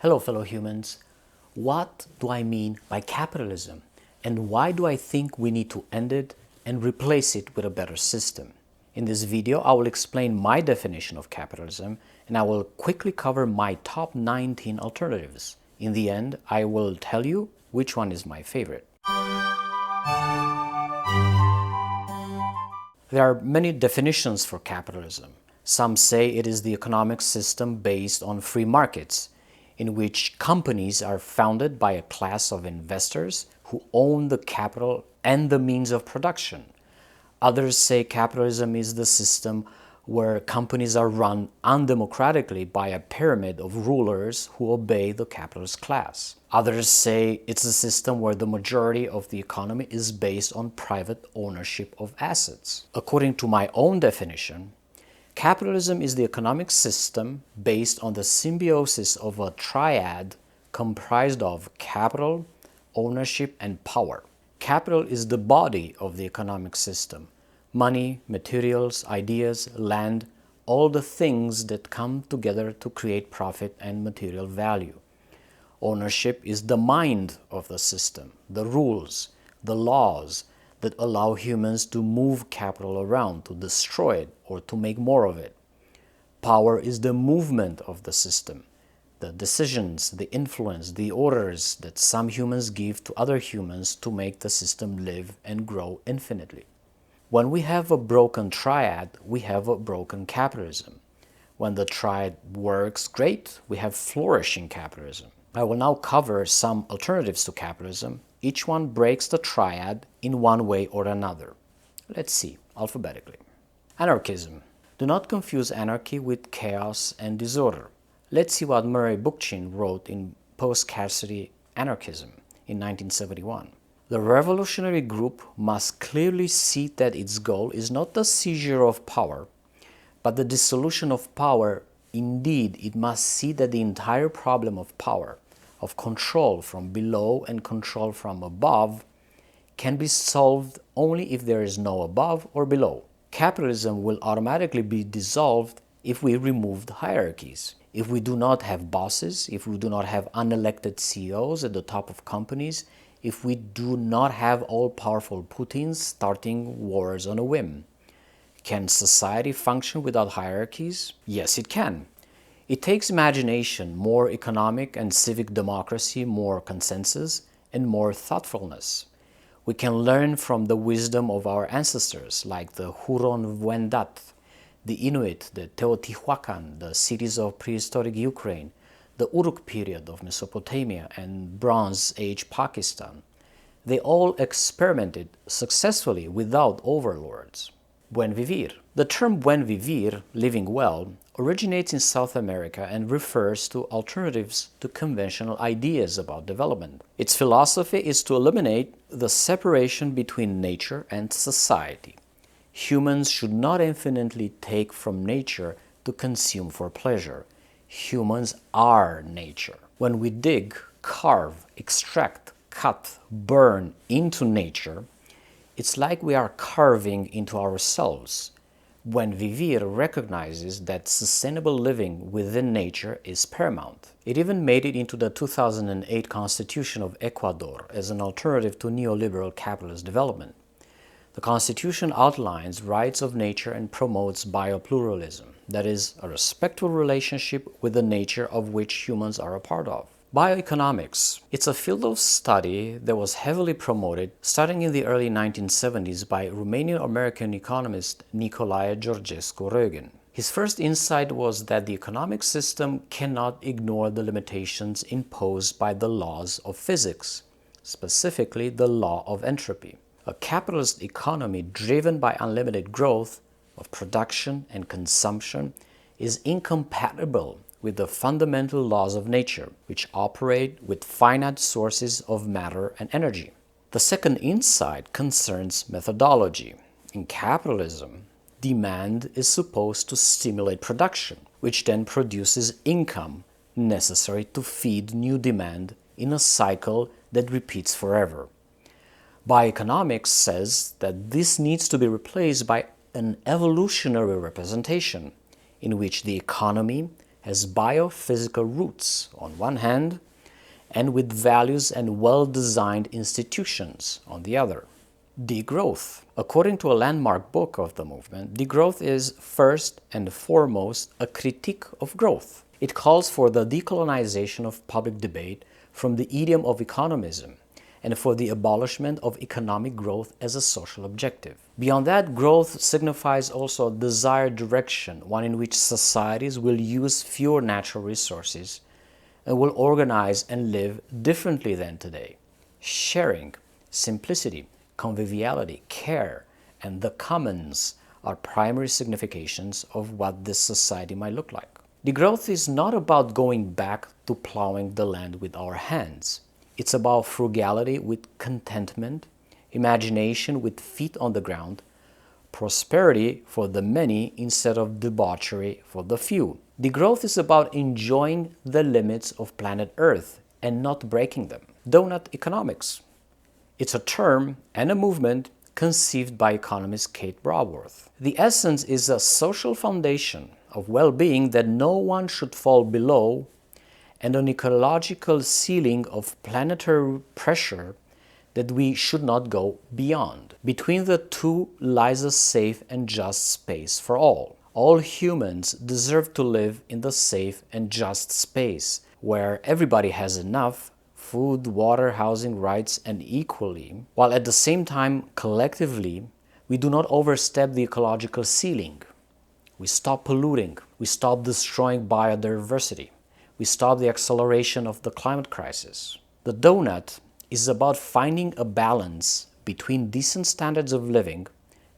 Hello, fellow humans. What do I mean by capitalism? And why do I think we need to end it and replace it with a better system? In this video, I will explain my definition of capitalism, and I will quickly cover my top 19 alternatives. In the end, I will tell you which one is my favorite. There are many definitions for capitalism. Some say it is the economic system based on free markets, in which companies are founded by a class of investors who own the capital and the means of production. Others say capitalism is the system where companies are run undemocratically by a pyramid of rulers who obey the capitalist class. Others say it's a system where the majority of the economy is based on private ownership of assets. According to my own definition, capitalism is the economic system based on the symbiosis of a triad comprised of capital, ownership, and power. Capital is the body of the economic system. Money, materials, ideas, land, all the things that come together to create profit and material value. Ownership is the mind of the system, the rules, the laws that allow humans to move capital around, to destroy it, or to make more of it. Power is the movement of the system, the decisions, the influence, the orders that some humans give to other humans to make the system live and grow infinitely. When we have a broken triad, we have a broken capitalism. When the triad works great, we have flourishing capitalism. I will now cover some alternatives to capitalism. Each one breaks the triad in one way or another. Let's see, alphabetically. Anarchism. Do not confuse anarchy with chaos and disorder. Let's see what Bookchin wrote in Post-Scarcity Anarchism in 1971. The revolutionary group must clearly see that its goal is not the seizure of power, but the dissolution of power. Indeed, it must see that the entire problem of power, of control from below and control from above, can be solved only if there is no above or below. Capitalism will automatically be dissolved if we remove the hierarchies. If we do not have bosses, if we do not have unelected CEOs at the top of companies, if we do not have all-powerful Putins starting wars on a whim. Can society function without hierarchies? Yes, it can. It takes imagination, more economic and civic democracy, more consensus, and more thoughtfulness. We can learn from the wisdom of our ancestors, like the Huron-Wendat, the Inuit, the Teotihuacan, the cities of prehistoric Ukraine, the Uruk period of Mesopotamia, and Bronze Age Pakistan. They all experimented successfully without overlords. Buen vivir. The term buen vivir, living well, originates in South America and refers to alternatives to conventional ideas about development. Its philosophy is to eliminate the separation between nature and society. Humans should not infinitely take from nature to consume for pleasure. Humans are nature. When we dig, carve, extract, cut, burn into nature, it's like we are carving into ourselves. Buen vivir recognizes that sustainable living within nature is paramount. It even made it into the 2008 Constitution of Ecuador as an alternative to neoliberal capitalist development. The Constitution outlines rights of nature and promotes biopluralism, that is, a respectful relationship with the nature of which humans are a part of. Bioeconomics. It's a field of study that was heavily promoted starting in the early 1970s by Romanian-American economist Nicolae Georgescu-Roegen. His first insight was that the economic system cannot ignore the limitations imposed by the laws of physics, specifically the law of entropy. A capitalist economy driven by unlimited growth of production and consumption is incompatible with the fundamental laws of nature, which operate with finite sources of matter and energy. The second insight concerns methodology. In capitalism, demand is supposed to stimulate production, which then produces income necessary to feed new demand in a cycle that repeats forever. Bioeconomics says that this needs to be replaced by an evolutionary representation in which the economy has biophysical roots on one hand, and with values and well-designed institutions on the other. Degrowth. According to a landmark book of the movement, degrowth is first and foremost a critique of growth. It calls for the decolonization of public debate from the idiom of economism and for the abolishment of economic growth as a social objective. Beyond that, growth signifies also a desired direction, one in which societies will use fewer natural resources and will organize and live differently than today. Sharing, simplicity, conviviality, care, and the commons are primary significations of what this society might look like. Degrowth is not about going back to plowing the land with our hands. It's about frugality with contentment, imagination with feet on the ground, prosperity for the many instead of debauchery for the few. Degrowth is about enjoying the limits of planet Earth and not breaking them. Doughnut economics. It's a term and a movement conceived by economist Kate Raworth. The essence is a social foundation of well-being that no one should fall below, and an ecological ceiling of planetary pressure that we should not go beyond. Between the two lies a safe and just space for all. All humans deserve to live in the safe and just space, where everybody has enough food, water, housing, rights, and equally, while at the same time, collectively, we do not overstep the ecological ceiling. We stop polluting, we stop destroying biodiversity, we stop the acceleration of the climate crisis. The Doughnut is about finding a balance between decent standards of living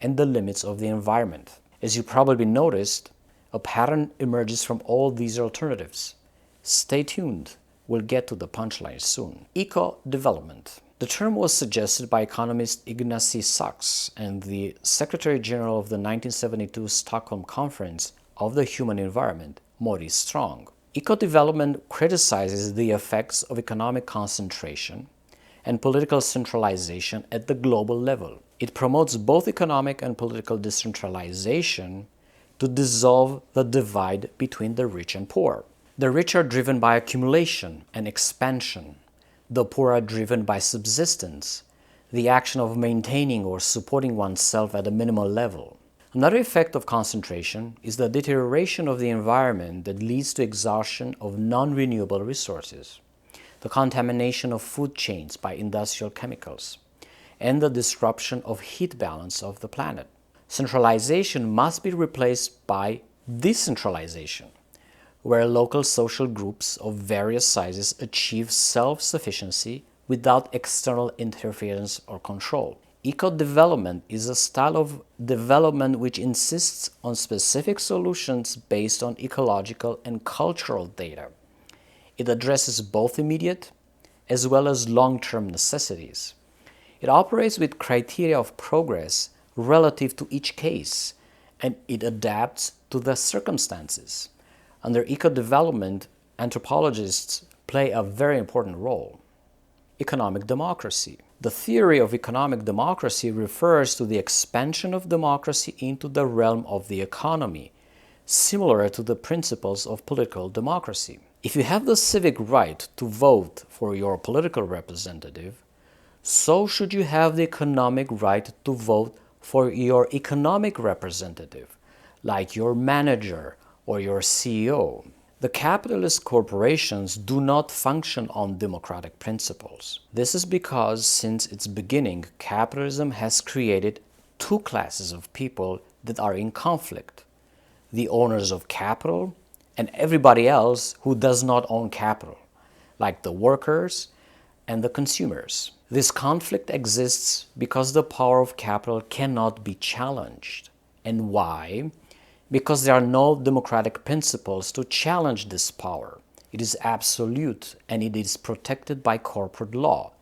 and the limits of the environment. As you probably noticed, a pattern emerges from all these alternatives. Stay tuned. We'll get to the punchline soon. Eco-development. The term was suggested by economist Ignacy Sachs and the Secretary General of the 1972 Stockholm Conference of the Human Environment, Maurice Strong. Eco-development criticizes the effects of economic concentration and political centralization at the global level. It promotes both economic and political decentralization to dissolve the divide between the rich and poor. The rich are driven by accumulation and expansion. The poor are driven by subsistence, the action of maintaining or supporting oneself at a minimal level. Another effect of concentration is the deterioration of the environment that leads to exhaustion of non-renewable resources, the contamination of food chains by industrial chemicals, and the disruption of heat balance of the planet. Centralization must be replaced by decentralization, where local social groups of various sizes achieve self-sufficiency without external interference or control. Eco-development is a style of development which insists on specific solutions based on ecological and cultural data. It addresses both immediate as well as long-term necessities. It operates with criteria of progress relative to each case, and it adapts to the circumstances. Under eco-development, anthropologists play a very important role. Economic democracy. The theory of economic democracy refers to the expansion of democracy into the realm of the economy, similar to the principles of political democracy. If you have the civic right to vote for your political representative, so should you have the economic right to vote for your economic representative, like your manager or your CEO. The capitalist corporations do not function on democratic principles. This is because since its beginning, capitalism has created two classes of people that are in conflict: the owners of capital and everybody else who does not own capital, like the workers and the consumers. This conflict exists because the power of capital cannot be challenged. And why? Because there are no democratic principles to challenge this power. It is absolute and it is protected by corporate law,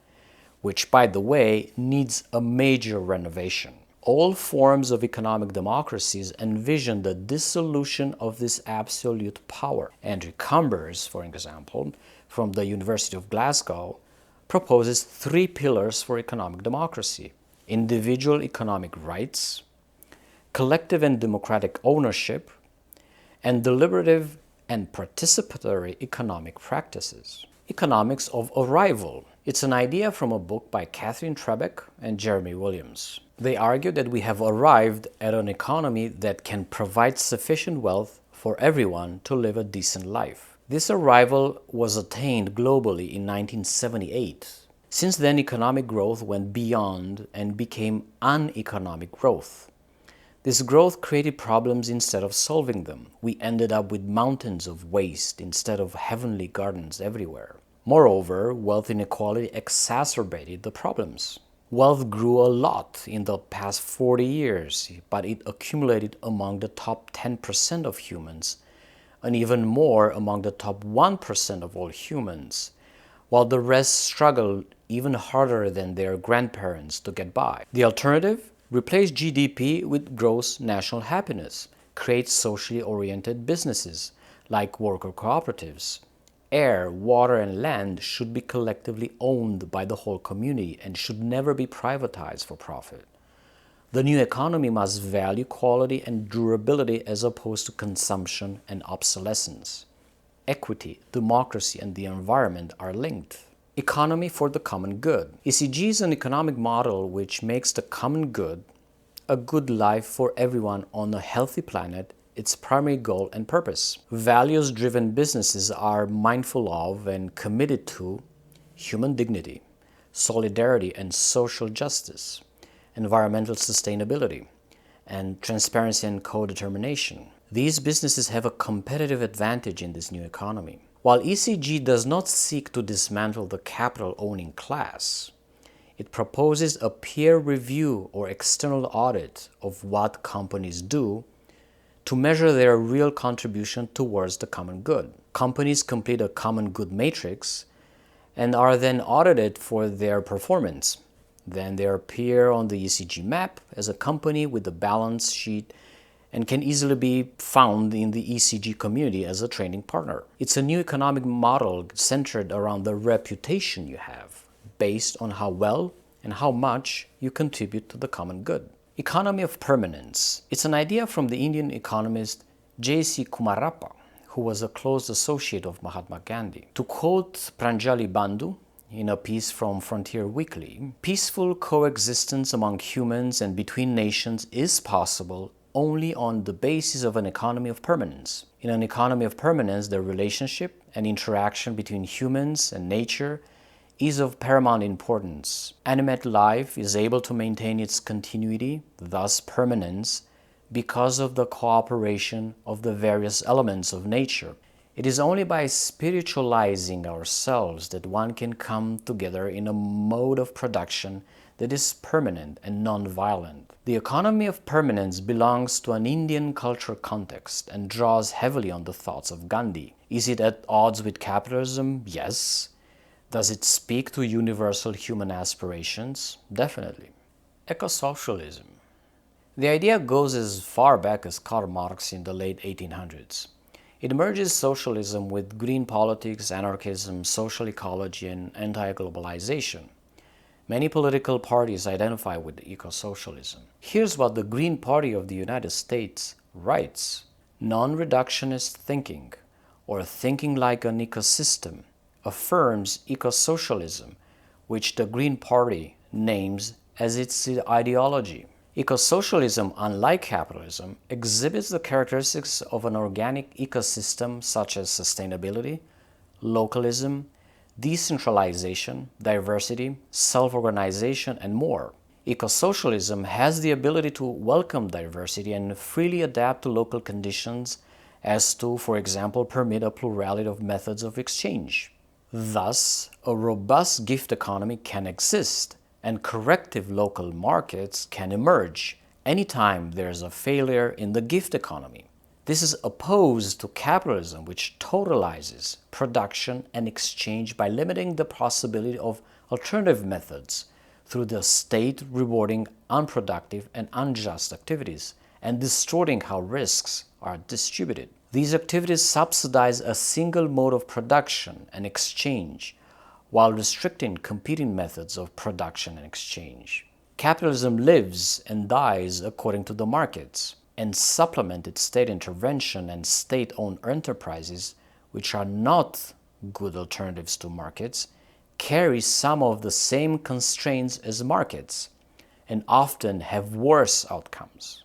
which, by the way, needs a major renovation. All forms of economic democracies envision the dissolution of this absolute power. Andrew Cumbers, for example, from the University of Glasgow, proposes 3 pillars for economic democracy: individual economic rights, collective and democratic ownership, and deliberative and participatory economic practices. Economics of Arrival. It's an idea from a book by Catherine Trebeck and Jeremy Williams. They argue that we have arrived at an economy that can provide sufficient wealth for everyone to live a decent life. This arrival was attained globally in 1978. Since then, economic growth went beyond and became uneconomic growth. This growth created problems instead of solving them. We ended up with mountains of waste instead of heavenly gardens everywhere. Moreover, wealth inequality exacerbated the problems. Wealth grew a lot in the past 40 years, but it accumulated among the top 10% of humans, and even more among the top 1% of all humans, while the rest struggled even harder than their grandparents to get by. The alternative? Replace GDP with gross national happiness, create socially oriented businesses like worker cooperatives. Air, water, and land should be collectively owned by the whole community and should never be privatized for profit. The new economy must value quality and durability as opposed to consumption and obsolescence. Equity, democracy, and the environment are linked. Economy for the common good. ECG is an economic model which makes the common good, a good life for everyone on a healthy planet, its primary goal and purpose. Values-driven businesses are mindful of and committed to human dignity, solidarity and social justice, environmental sustainability, and transparency and co-determination. These businesses have a competitive advantage in this new economy. While ECG does not seek to dismantle the capital-owning class, it proposes a peer review or external audit of what companies do to measure their real contribution towards the common good. Companies complete a common good matrix and are then audited for their performance. Then they appear on the ECG map as a company with a balance sheet and can easily be found in the ECG community as a trading partner. It's a new economic model centered around the reputation you have, based on how well and how much you contribute to the common good. Economy of Permanence. It's an idea from the Indian economist J.C. Kumarappa, who was a close associate of Mahatma Gandhi. To quote Pranjali Bandhu in a piece from Frontier Weekly, peaceful coexistence among humans and between nations is possible only on the basis of an economy of permanence. In an economy of permanence, the relationship and interaction between humans and nature is of paramount importance. Animate life is able to maintain its continuity, thus permanence, because of the cooperation of the various elements of nature. It is only by spiritualizing ourselves that one can come together in a mode of production that is permanent and non-violent. The economy of permanence belongs to an Indian cultural context and draws heavily on the thoughts of Gandhi. Is it at odds with capitalism? Yes. Does it speak to universal human aspirations? Definitely. Eco-socialism. The idea goes as far back as Karl Marx in the late 1800s. It merges socialism with green politics, anarchism, social ecology, and anti-globalization. Many political parties identify with eco-socialism. Here's what the Green Party of the United States writes. Non-reductionist thinking, or thinking like an ecosystem, affirms eco-socialism, which the Green Party names as its ideology. Eco-socialism, unlike capitalism, exhibits the characteristics of an organic ecosystem such as sustainability, localism, decentralization, diversity, self-organization, and more. Eco-socialism has the ability to welcome diversity and freely adapt to local conditions as to, for example, permit a plurality of methods of exchange. Thus, a robust gift economy can exist, and corrective local markets can emerge anytime there's a failure in the gift economy. This is opposed to capitalism, which totalizes production and exchange by limiting the possibility of alternative methods through the state rewarding unproductive and unjust activities and distorting how risks are distributed. These activities subsidize a single mode of production and exchange while restricting competing methods of production and exchange. Capitalism lives and dies according to the markets. and supplemented state intervention and state-owned enterprises, which are not good alternatives to markets, carry some of the same constraints as markets and often have worse outcomes.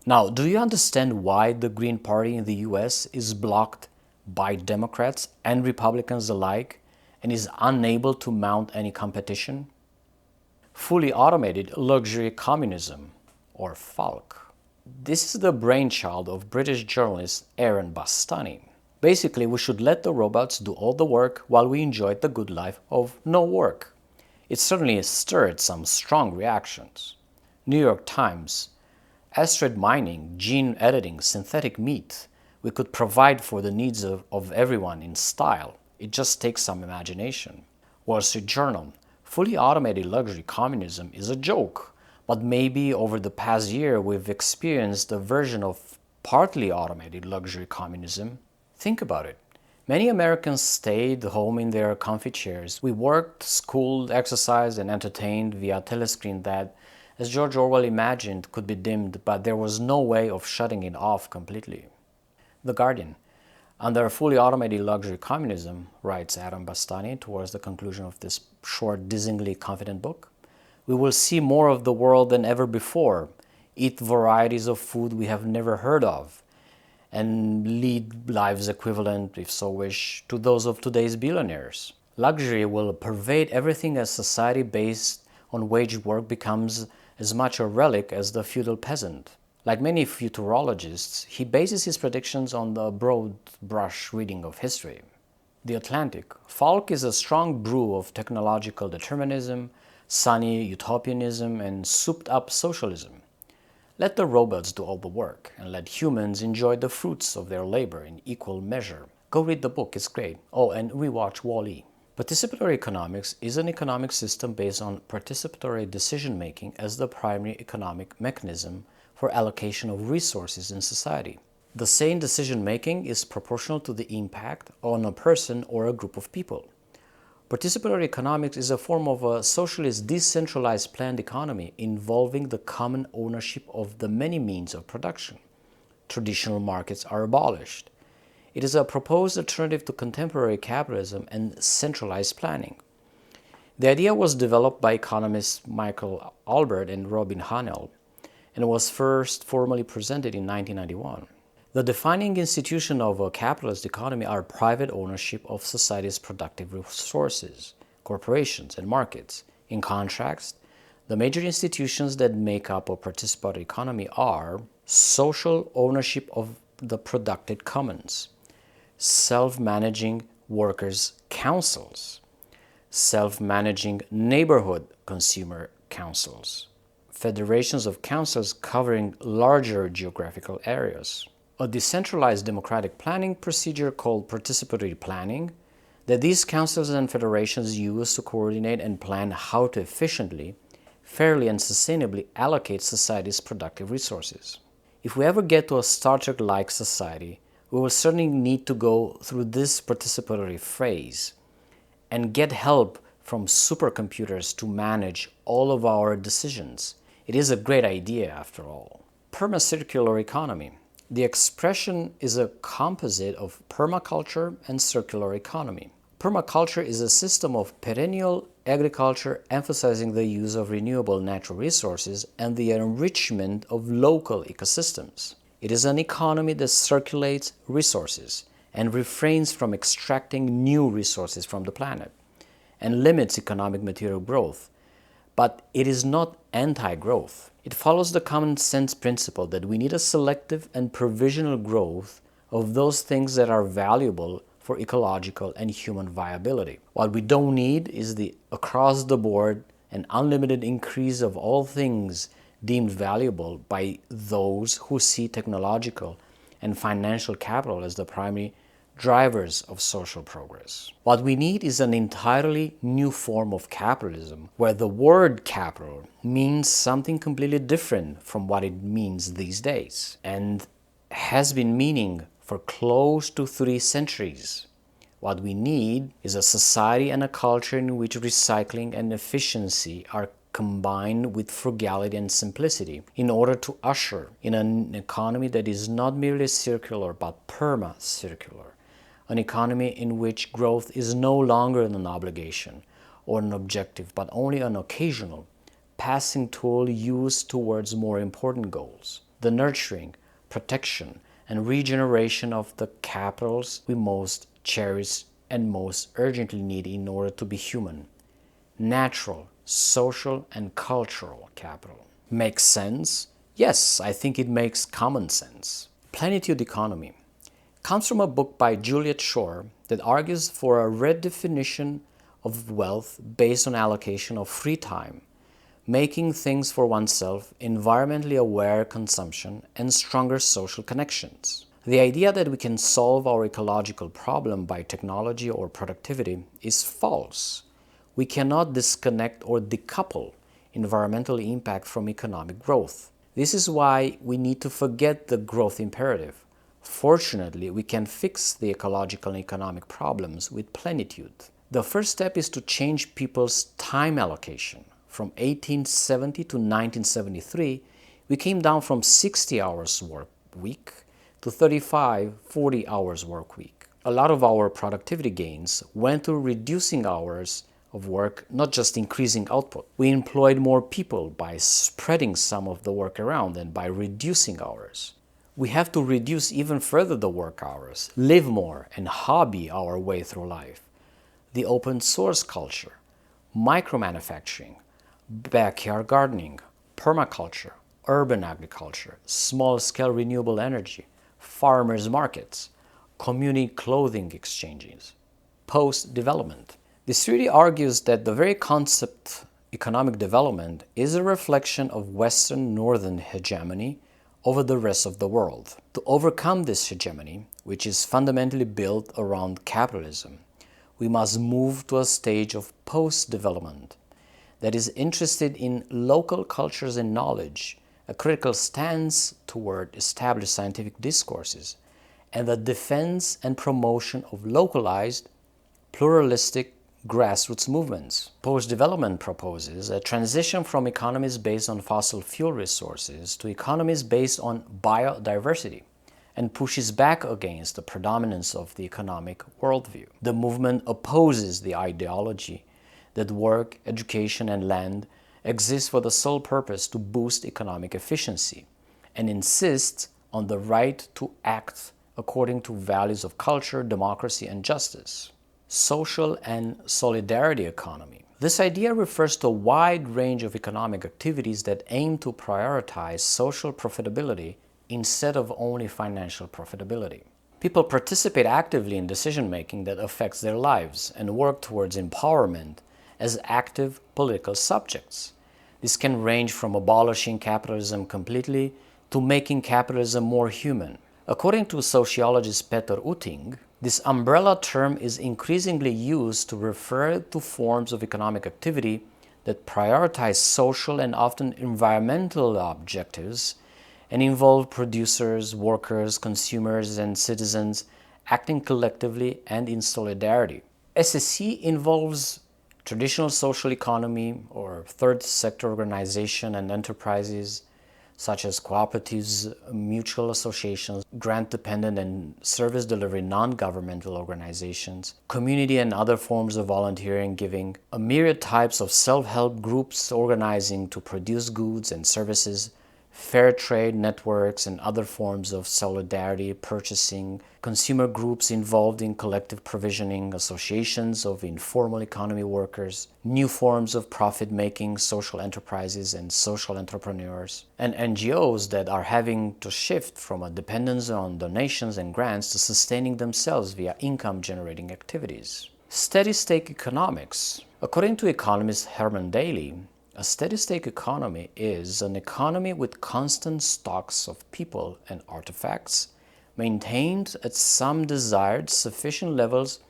Now, do you understand why the Green Party in the US is blocked by Democrats and Republicans alike and is unable to mount any competition? Fully automated luxury communism, or FALC. This is the brainchild of British journalist Aaron Bastani. Basically, we should let the robots do all the work while we enjoy the good life of no work. It certainly stirred some strong reactions. New York Times, asteroid mining, gene editing, synthetic meat. We could provide for the needs of everyone in style. It just takes some imagination. Wall Street Journal, fully automated luxury communism is a joke, but maybe over the past year we've experienced a version of partly automated luxury communism. Think about it. Many Americans stayed home in their comfy chairs. We worked, schooled, exercised, and entertained via a telescreen that, as George Orwell imagined, could be dimmed, but there was no way of shutting it off completely. The Guardian. Under fully automated luxury communism, writes Adam Bastani towards the conclusion of this short, dizzyingly confident book, we will see more of the world than ever before, eat varieties of food we have never heard of, and lead lives equivalent, if so wish, to those of today's billionaires. Luxury will pervade everything as society based on wage work becomes as much a relic as the feudal peasant. Like many futurologists, he bases his predictions on the broad brush reading of history. The Atlantic. FALC is a strong brew of technological determinism, sunny utopianism, and souped-up socialism. Let the robots do all the work, and let humans enjoy the fruits of their labor in equal measure. Go read the book, it's great. Oh, and rewatch Wall-E. Participatory economics is an economic system based on participatory decision-making as the primary economic mechanism for allocation of resources in society. The same decision-making is proportional to the impact on a person or a group of people. Participatory economics is a form of a socialist decentralized planned economy involving the common ownership of the many means of production. Traditional markets are abolished. It is a proposed alternative to contemporary capitalism and centralized planning. The idea was developed by economists Michael Albert and Robin Hahnel, and was first formally presented in 1991. The defining institution of a capitalist economy are private ownership of society's productive resources, corporations, and markets. In contrast, the major institutions that make up a participatory economy are social ownership of the productive commons, self-managing workers' councils, self-managing neighborhood consumer councils, federations of councils covering larger geographical areas, a decentralized democratic planning procedure called participatory planning that these councils and federations use to coordinate and plan how to efficiently, fairly, and sustainably allocate society's productive resources. If we ever get to a Star Trek-like society, we will certainly need to go through this participatory phase and get help from supercomputers to manage all of our decisions. It is a great idea, after all. Permacircular economy. The expression is a composite of permaculture and circular economy. Permaculture is a system of perennial agriculture emphasizing the use of renewable natural resources and the enrichment of local ecosystems. It is an economy that circulates resources and refrains from extracting new resources from the planet and limits economic material growth. But it is not anti-growth. It follows the common sense principle that we need a selective and provisional growth of those things that are valuable for ecological and human viability. What we don't need is the across-the-board and unlimited increase of all things deemed valuable by those who see technological and financial capital as the primary drivers of social progress. What we need is an entirely new form of capitalism where the word capital means something completely different from what it means these days and has been meaning for close to 3 centuries. What we need is a society and a culture in which recycling and efficiency are combined with frugality and simplicity in order to usher in an economy that is not merely circular but permacircular, an economy in which growth is no longer an obligation or an objective but only an occasional, passing tool used towards more important goals, the nurturing, protection, and regeneration of the capitals we most cherish and most urgently need in order to be human: natural, social, and cultural capital. Makes sense? Yes, I think it makes common sense. Plenitude economy comes from a book by Juliet Shore that argues for a redefinition of wealth based on allocation of free time, making things for oneself, environmentally aware consumption, and stronger social connections. The idea that we can solve our ecological problem by technology or productivity is false. We cannot disconnect or decouple environmental impact from economic growth. This is why we need to forget the growth imperative. Fortunately, we can fix the ecological and economic problems with plenitude. The first step is to change people's time allocation. From 1870 to 1973, we came down from 60 hours work week to 35, 40 hours work week. A lot of our productivity gains went to reducing hours of work, not just increasing output. We employed more people by spreading some of the work around and by reducing hours. We have to reduce even further the work hours, live more, and hobby our way through life. The open source culture, micromanufacturing, backyard gardening, permaculture, urban agriculture, small-scale renewable energy, farmers markets, community clothing exchanges, post-development. This theory argues that the very concept economic development is a reflection of Western northern hegemony over the rest of the world. To overcome this hegemony, which is fundamentally built around capitalism, we must move to a stage of post-development that is interested in local cultures and knowledge, a critical stance toward established scientific discourses, and the defense and promotion of localized, pluralistic grassroots movements. Post-development proposes a transition from economies based on fossil fuel resources to economies based on biodiversity, and pushes back against the predominance of the economic worldview. The movement opposes the ideology that work, education, and land exist for the sole purpose to boost economic efficiency, and insists on the right to act according to values of culture, democracy, and justice. Social and solidarity economy. This idea refers to a wide range of economic activities that aim to prioritize social profitability instead of only financial profitability. People participate actively in decision-making that affects their lives and work towards empowerment as active political subjects. This can range from abolishing capitalism completely to making capitalism more human. According to sociologist Peter Utting, this umbrella term is increasingly used to refer to forms of economic activity that prioritize social and often environmental objectives and involve producers, workers, consumers, and citizens acting collectively and in solidarity. SSE involves traditional social economy or third sector organization and enterprises such as cooperatives, mutual associations, grant-dependent and service delivery non-governmental organizations, community and other forms of volunteering giving, a myriad types of self-help groups organizing to produce goods and services, fair trade networks and other forms of solidarity purchasing, consumer groups involved in collective provisioning, associations of informal economy workers, new forms of profit-making, social enterprises and social entrepreneurs, and NGOs that are having to shift from a dependence on donations and grants to sustaining themselves via income-generating activities. Steady-state economics. According to economist Herman Daly, a steady-state economy is an economy with constant stocks of people and artifacts maintained at some desired sufficient levels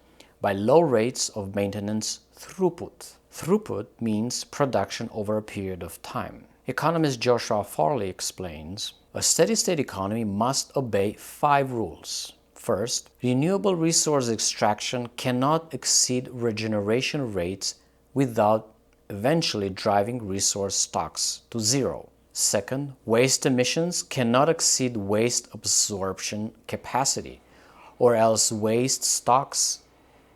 by low rates of maintenance throughput. Throughput means production over a period of time. Economist Joshua Farley explains, a steady-state economy must obey 5 rules. First, renewable resource extraction cannot exceed regeneration rates without eventually driving resource stocks to zero. Second, waste emissions cannot exceed waste absorption capacity, or else waste stocks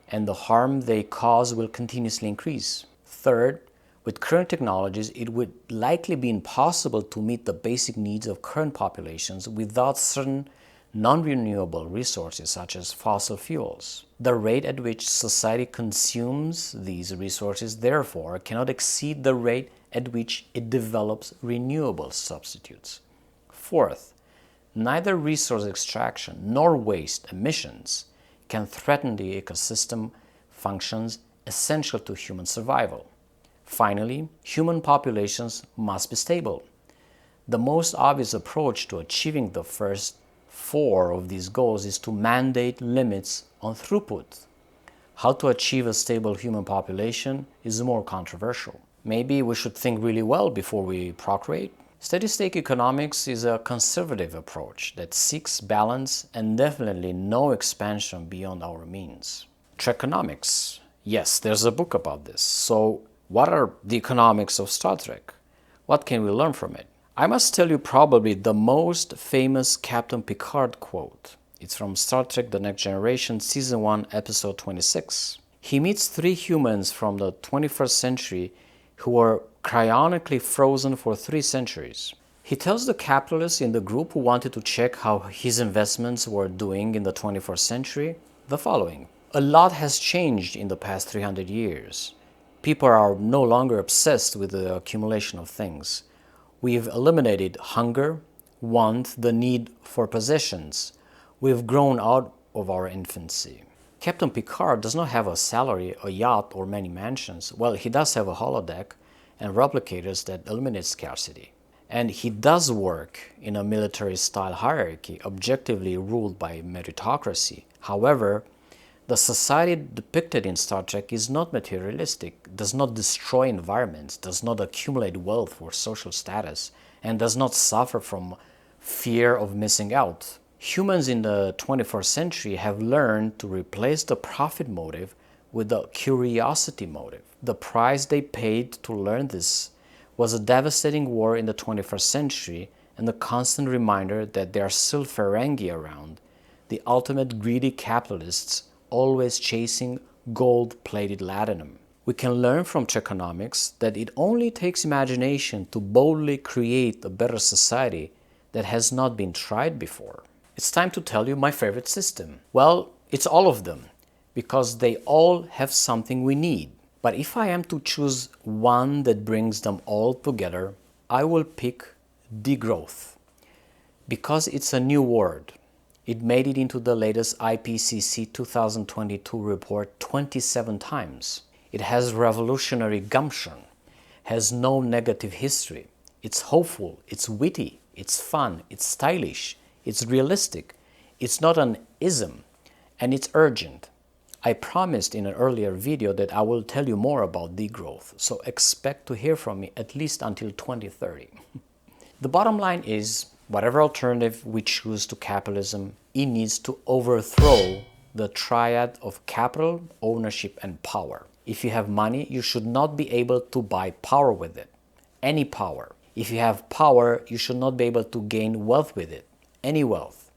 and the harm they cause will continuously increase. Third, with current technologies, it would likely be impossible to meet the basic needs of current populations without certain non-renewable resources such as fossil fuels. The rate at which society consumes these resources, therefore, cannot exceed the rate at which it develops renewable substitutes. Fourth, neither resource extraction nor waste emissions can threaten the ecosystem functions essential to human survival. Finally, human populations must be stable. The most obvious approach to achieving the first four of these goals is to mandate limits on throughput. How to achieve a stable human population is more controversial. Maybe we should think really well before we procreate. Steady-state economics is a conservative approach that seeks balance and definitely no expansion beyond our means. Trekonomics. Yes, there's a book about this. So, what are the economics of Star Trek? What can we learn from it? I must tell you probably the most famous Captain Picard quote. It's from Star Trek The Next Generation, Season 1, Episode 26. He meets three humans from the 21st century who were cryonically frozen for 3 centuries. He tells the capitalists in the group who wanted to check how his investments were doing in the 21st century the following. A lot has changed in the past 300 years. People are no longer obsessed with the accumulation of things. We've eliminated hunger, want, the need for possessions. We've grown out of our infancy. Captain Picard does not have a salary, a yacht, or many mansions. Well, he does have a holodeck and replicators that eliminate scarcity. And he does work in a military-style hierarchy, objectively ruled by meritocracy. However, the society depicted in Star Trek is not materialistic, does not destroy environments, does not accumulate wealth for social status, and does not suffer from fear of missing out. Humans in the 21st century have learned to replace the profit motive with the curiosity motive. The price they paid to learn this was a devastating war in the 21st century and the constant reminder that there are still Ferengi around, the ultimate greedy capitalists always chasing gold-plated latinum. We can learn from Trekonomics that it only takes imagination to boldly create a better society that has not been tried before. It's time to tell you my favorite system. Well, it's all of them, because they all have something we need. But if I am to choose one that brings them all together, I will pick degrowth, because it's a new word. It made it into the latest IPCC 2022 report 27 times. It has revolutionary gumption, has no negative history. It's hopeful, it's witty, it's fun, it's stylish, it's realistic, it's not an ism, and it's urgent. I promised in an earlier video that I will tell you more about degrowth, so expect to hear from me at least until 2030. The bottom line is, whatever alternative we choose to capitalism, it needs to overthrow the triad of capital, ownership, and power. If you have money, you should not be able to buy power with it. Any power. If you have power, you should not be able to gain wealth with it. Any wealth.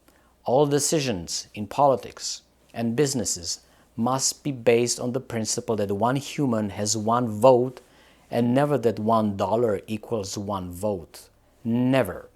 All decisions in politics and businesses must be based on the principle that one human has one vote and never that $1 equals one vote. Never.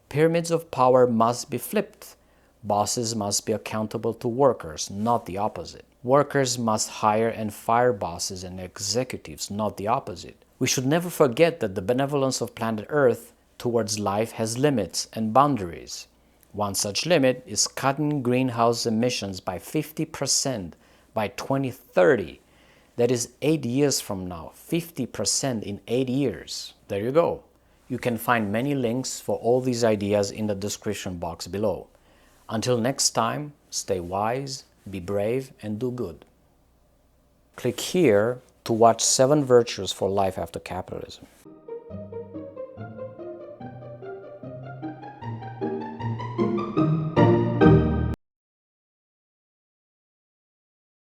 Pyramids of power must be flipped. Bosses must be accountable to workers, not the opposite. Workers must hire and fire bosses and executives, not the opposite. We should never forget that the benevolence of planet Earth towards life has limits and boundaries. One such limit is cutting greenhouse emissions by 50% by 2030. That is 8 years from now. 50% in 8 years. There you go. You can find many links for all these ideas in the description box below. Until next time, stay wise, be brave, and do good. Click here to watch 7 virtues for life after capitalism.